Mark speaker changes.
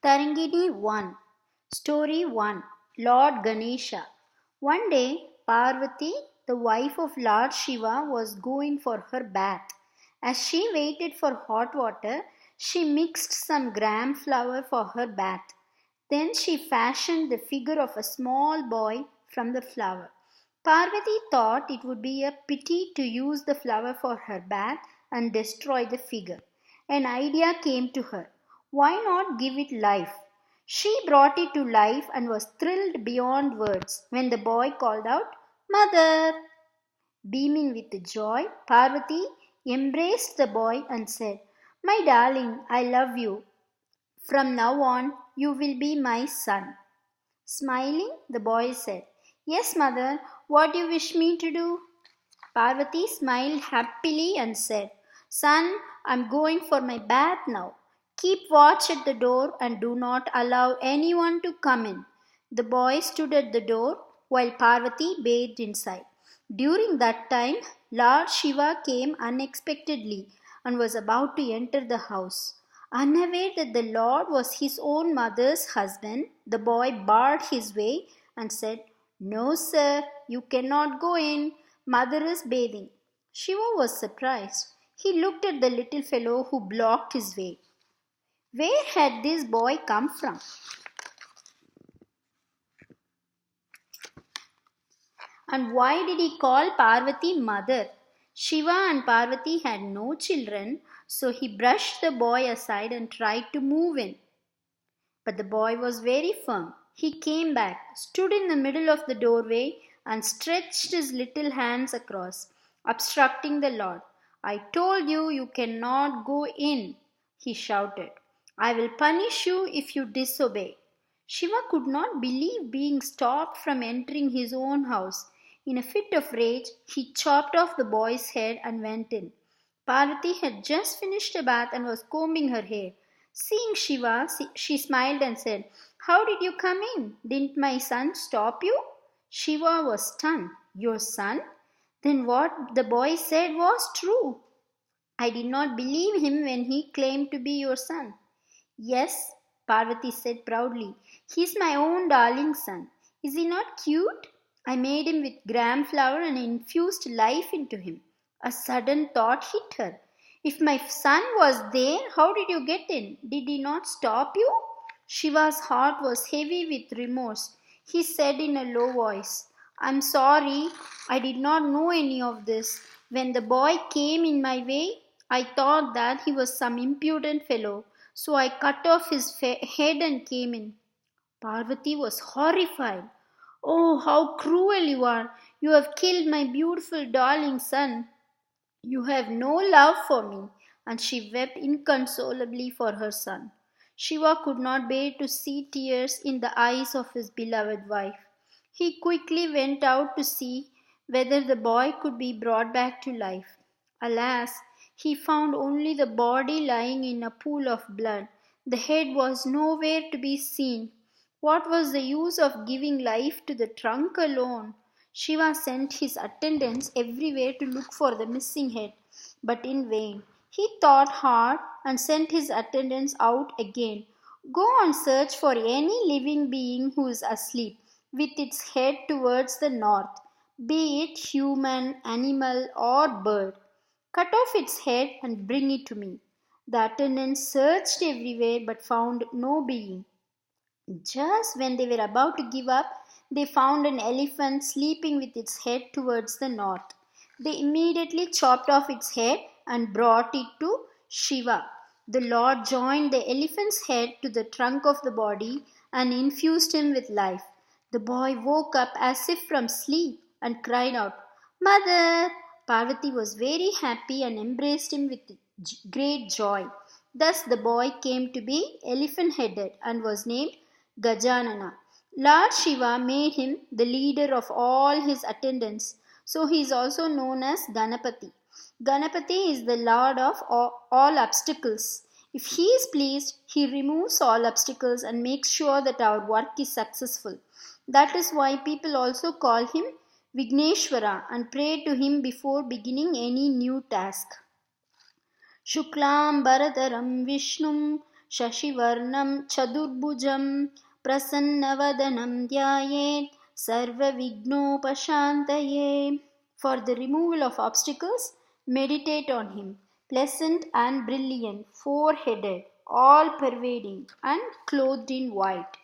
Speaker 1: Tarangini 1. Story 1. Lord Ganesha. One day, Parvati, the wife of Lord Shiva, was going for her bath. As she waited for hot water, she mixed some gram flour for her bath. Then she fashioned the figure of a small boy from the flour. Parvati thought it would be a pity to use the flower for her bath and destroy the figure. An idea came to her. Why not give it life? She brought it to life and was thrilled beyond words when the boy called out, "Mother!" Beaming with joy, Parvati embraced the boy and said, "My darling, I love you. From now on, you will be my son." Smiling, the boy said, "Yes, mother, what do you wish me to do?" Parvati smiled happily and said, "Son, I'm going for my bath now. Keep watch at the door and do not allow anyone to come in." The boy stood at the door while Parvati bathed inside. During that time, Lord Shiva came unexpectedly and was about to enter the house. Unaware that the Lord was his own mother's husband, the boy barred his way and said, "No, sir, you cannot go in. Mother is bathing." Shiva was surprised. He looked at the little fellow who blocked his way. Where had this boy come from? And why did he call Parvati mother? Shiva and Parvati had no children, so he brushed the boy aside and tried to move in. But the boy was very firm. He came back, stood in the middle of the doorway, and stretched his little hands across, obstructing the Lord. "I told you you cannot go in," he shouted. "I will punish you if you disobey." Shiva could not believe being stopped from entering his own house. In a fit of rage, he chopped off the boy's head and went in. Parvati had just finished a bath and was combing her hair. Seeing Shiva, she smiled and said, "How did you come in? Didn't my son stop you?" Shiva was stunned. "Your son?" Then what the boy said was true. "I did not believe him when he claimed to be your son." "Yes," Parvati said proudly, "he's my own darling son. Is he not cute? I made him with gram flour and infused life into him." A sudden thought hit her. "If my son was there, how did you get in? Did he not stop you?" Shiva's heart was heavy with remorse. He said in a low voice, "I'm sorry, I did not know any of this. When the boy came in my way, I thought that he was some impudent fellow, so I cut off his head and came in." Parvati was horrified. "Oh, how cruel you are! You have killed my beautiful darling son. You have no love for me." And she wept inconsolably for her son. Shiva could not bear to see tears in the eyes of his beloved wife. He quickly went out to see whether the boy could be brought back to life. Alas, he found only the body lying in a pool of blood. The head was nowhere to be seen. What was the use of giving life to the trunk alone? Shiva sent his attendants everywhere to look for the missing head, but in vain. He thought hard and sent his attendants out again. "Go and search for any living being who is asleep, with its head towards the north, be it human, animal, or bird. Cut off its head and bring it to me." The attendants searched everywhere but found no being. Just when they were about to give up, they found an elephant sleeping with its head towards the north. They immediately chopped off its head and brought it to Shiva. The Lord joined the elephant's head to the trunk of the body and infused him with life. The boy woke up as if from sleep and cried out, "Mother!" Parvati was very happy and embraced him with great joy. Thus the boy came to be elephant headed and was named Gajanana. Lord Shiva made him the leader of all his attendants, so he is also known as Ganapati. Ganapati is the lord of all obstacles. If he is pleased, he removes all obstacles and makes sure that our work is successful. That is why people also call him Vigneshwara and pray to him before beginning any new task. Shuklam Bharadaram Vishnum शशिवर्णं चतुर्भुजं प्रसन्नवदनं ध्यायेत् सर्वविघ्नोपशान्तये. For the removal of obstacles, meditate on him, pleasant and brilliant, four-headed, all-pervading and clothed in white.